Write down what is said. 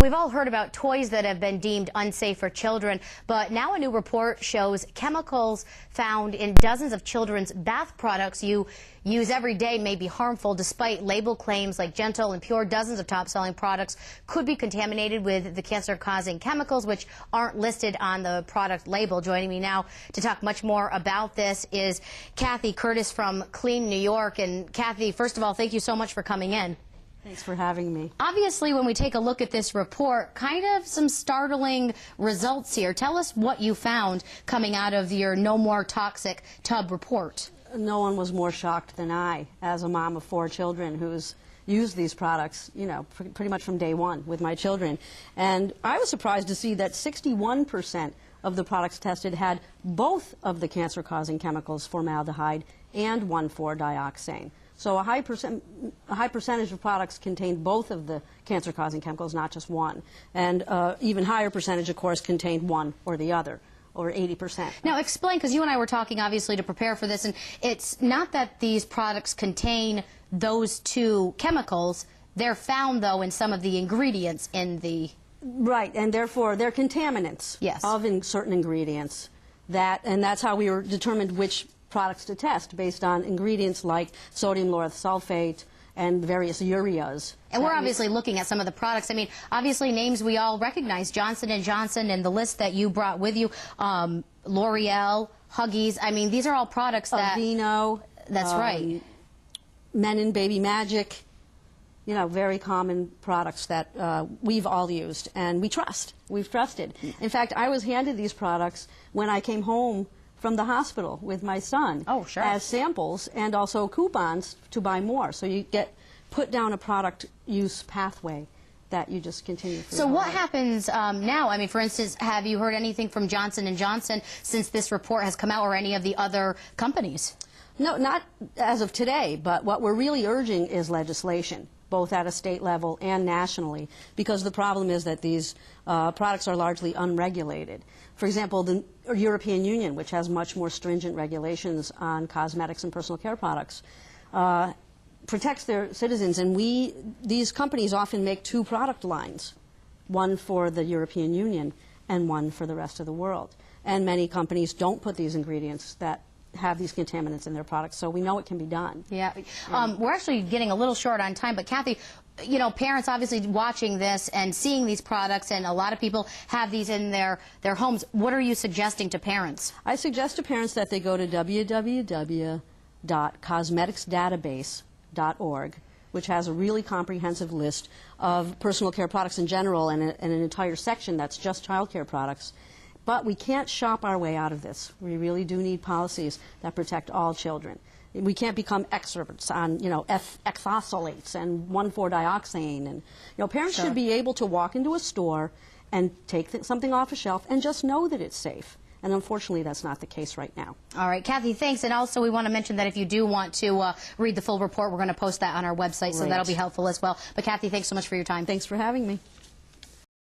We've all heard about toys that have been deemed unsafe for children, but now a new report shows chemicals found in dozens of children's bath products you use every day may be harmful. Despite label claims like gentle and pure, dozens of top-selling products could be contaminated with the cancer-causing chemicals, which aren't listed on the product label. Joining me now to talk much more about this is Kathy Curtis from Clean New York. And Kathy, first of all, thank you so much for coming in. Thanks for having me. Obviously, when we take a look at this report, kind of some startling results here. Tell us what you found coming out of your No More Toxic Tub report. No one was more shocked than I, as a mom of 4 children who's used these products, you know, pretty much from day one with my children. And I was surprised to see that 61% of the products tested had both of the cancer-causing chemicals, formaldehyde and 1,4-dioxane. So a high percentage of products contained both of the cancer-causing chemicals, not just one. And even higher percentage, of course, contained one or the other, or 80%. Now explain, because you and I were talking obviously to prepare for this, and it's not that these products contain those two chemicals. They're found, though, in some of the ingredients in the... Right, and therefore they're contaminants of certain ingredients. And that's how we were determined which products to test, based on ingredients like sodium lauryl sulfate and various ureas. And we're obviously looking at some of the products. I mean, obviously names we all recognize, Johnson & Johnson, and the list that you brought with you, L'Oreal, Huggies. I mean, these are all products that... Aveeno. That's right. Menon Baby Magic. You know, very common products that we've all used and we trust. We've trusted. In fact, I was handed these products when I came home from the hospital with my son as samples, and also coupons to buy more. So you get put down a product use pathway that you just continue through. So what happens now? I mean, for instance, have you heard anything from Johnson & Johnson since this report has come out, or any of the other companies? No, not as of today, but what we're really urging is legislation, both at a state level and nationally, because the problem is that these products are largely unregulated. For example, the European Union, which has much more stringent regulations on cosmetics and personal care products, protects their citizens, and these companies often make 2 product lines, one for the European Union and one for the rest of the world. And many companies don't put these ingredients that have these contaminants in their products, so we know it can be done. Yeah. We're actually getting a little short on time, but Kathy, you know, parents obviously watching this and seeing these products, and a lot of people have these in their homes. What are you suggesting to parents? I suggest to parents that they go to www.cosmeticsdatabase.org, which has a really comprehensive list of personal care products in general, and an entire section that's just child care products. But we can't shop our way out of this. We really do need policies that protect all children. We can't become experts on, you know, ethoxylates and 1,4-dioxane. And, you know, parents should be able to walk into a store and take something off a shelf and just know that it's safe. And unfortunately, that's not the case right now. All right, Kathy, thanks. And also, we want to mention that if you do want to read the full report, we're going to post that on our website, so that'll be helpful as well. But Kathy, thanks so much for your time. Thanks for having me.